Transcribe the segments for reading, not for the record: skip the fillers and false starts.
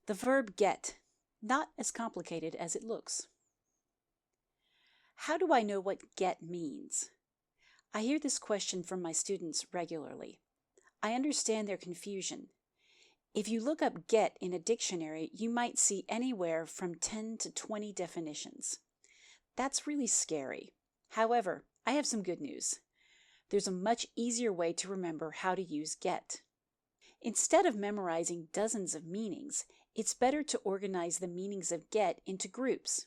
The verb get, not as complicated as it looks. How do I know what get means? I hear this question from my students regularly. I understand their confusion. If you look up get in a dictionary, you might see anywhere from 10 to 20 definitions. That's really scary. However, I have some good news. There's a much easier way to remember how to use get. Instead of memorizing dozens of meanings, it's better to organize the meanings of get into groups.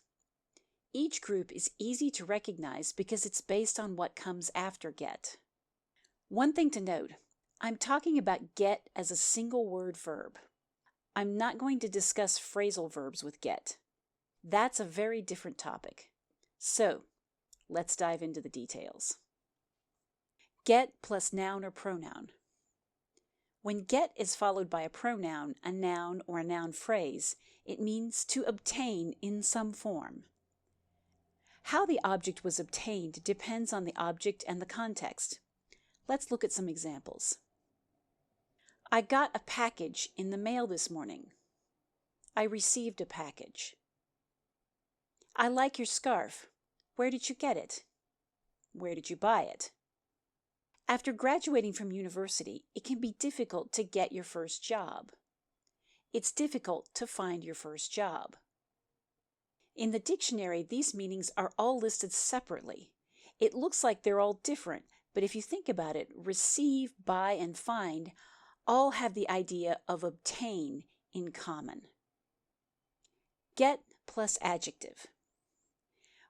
Each group is easy to recognize because it's based on what comes after get. One thing to note, I'm talking about get as a single word verb. I'm not going to discuss phrasal verbs with get. That's a very different topic. So, let's dive into the details. Get plus noun or pronoun. When get is followed by a pronoun, a noun, or a noun phrase, it means to obtain in some form. How the object was obtained depends on the object and the context. Let's look at some examples. I got a package in the mail this morning. I received a package. I like your scarf. Where did you get it? Where did you buy it? After graduating from university, it can be difficult to get your first job. It's difficult to find your first job. In the dictionary, these meanings are all listed separately. It looks like they're all different, but if you think about it, receive, buy, and find all have the idea of obtain in common. Get plus adjective.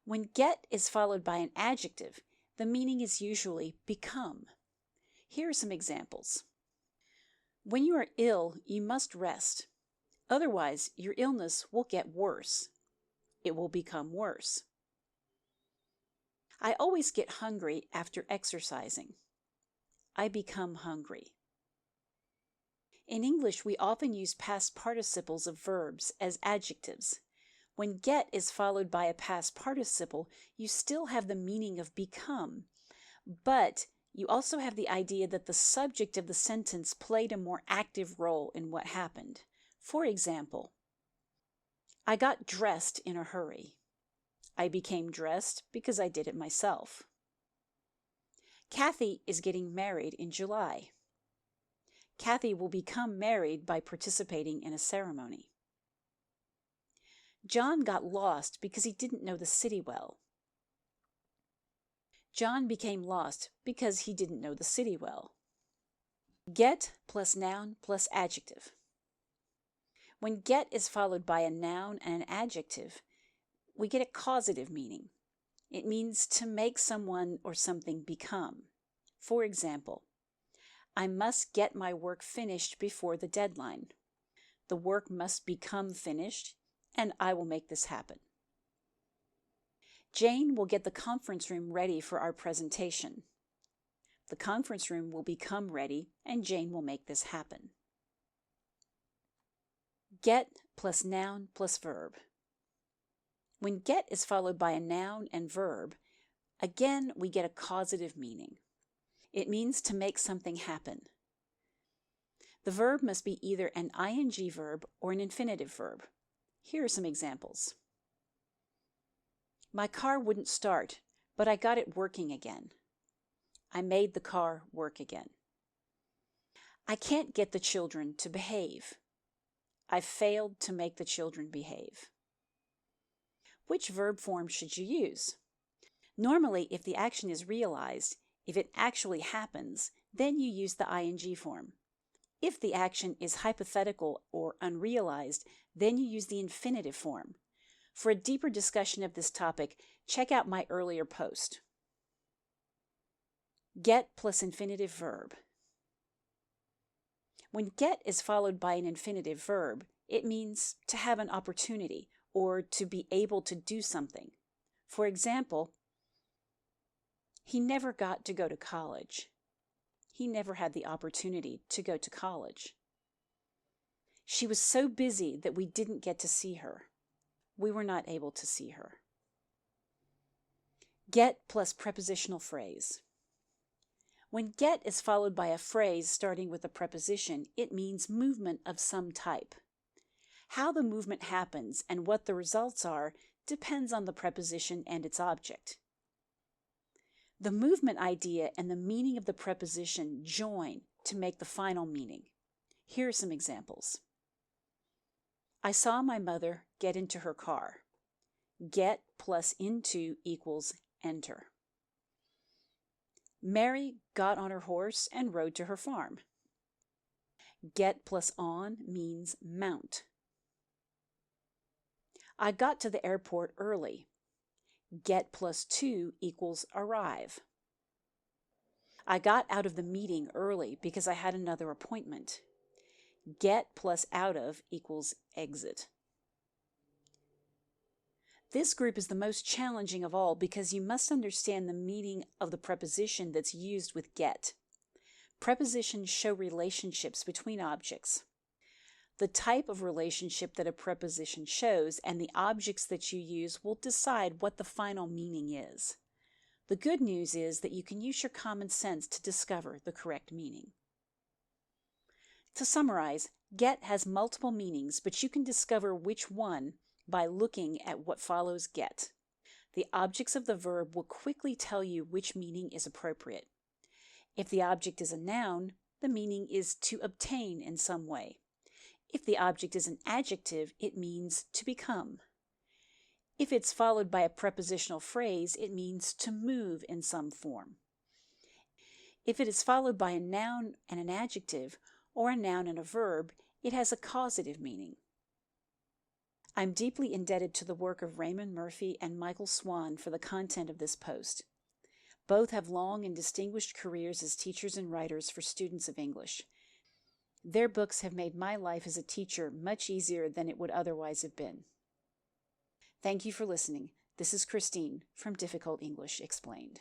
When get is followed by an adjective, the meaning is usually become. Here are some examples. When you are ill, you must rest. Otherwise, your illness will get worse. It will become worse. I always get hungry after exercising. I become hungry. In English, we often use past participles of verbs as adjectives. When get is followed by a past participle, you still have the meaning of become, but you also have the idea that the subject of the sentence played a more active role in what happened. For example, I got dressed in a hurry. I became dressed because I did it myself. Kathy is getting married in July. Kathy will become married by participating in a ceremony. John got lost because he didn't know the city well. John became lost because he didn't know the city well. Get plus noun plus adjective. When get is followed by a noun and an adjective, we get a causative meaning. It means to make someone or something become. For example, I must get my work finished before the deadline. The work must become finished, and I will make this happen. Jane will get the conference room ready for our presentation. The conference room will become ready, and Jane will make this happen. Get plus noun plus verb. When get is followed by a noun and verb, again we get a causative meaning. It means to make something happen. The verb must be either an ing verb or an infinitive verb. Here are some examples. My car wouldn't start, but I got it working again. I made the car work again. I can't get the children to behave. I failed to make the children behave. Which verb form should you use? Normally, if the action is realized, if it actually happens, then you use the ing form. If the action is hypothetical or unrealized, then you use the infinitive form. For a deeper discussion of this topic, check out my earlier post. Get plus infinitive verb. When get is followed by an infinitive verb, it means to have an opportunity or to be able to do something. For example, he never got to go to college. He never had the opportunity to go to college. She was so busy that we didn't get to see her. We were not able to see her. Get plus prepositional phrase. When get is followed by a phrase starting with a preposition, it means movement of some type. How the movement happens and what the results are depends on the preposition and its object. The movement idea and the meaning of the preposition join to make the final meaning. Here are some examples. I saw my mother get into her car. Get plus into equals enter. Mary got on her horse and rode to her farm. Get plus on means mount. I got to the airport early. Get plus to equals arrive. I got out of the meeting early because I had another appointment. Get plus out of equals exit. This group is the most challenging of all because you must understand the meaning of the preposition that's used with get. Prepositions show relationships between objects. The type of relationship that a preposition shows and the objects that you use will decide what the final meaning is. The good news is that you can use your common sense to discover the correct meaning. To summarize, get has multiple meanings, but you can discover which one by looking at what follows get. The objects of the verb will quickly tell you which meaning is appropriate. If the object is a noun, the meaning is to obtain in some way. If the object is an adjective, it means to become. If it's followed by a prepositional phrase, it means to move in some form. If it is followed by a noun and an adjective, or a noun and a verb, it has a causative meaning. I'm deeply indebted to the work of Raymond Murphy and Michael Swan for the content of this post. Both have long and distinguished careers as teachers and writers for students of English. Their books have made my life as a teacher much easier than it would otherwise have been. Thank you for listening. This is Christine from Difficult English Explained.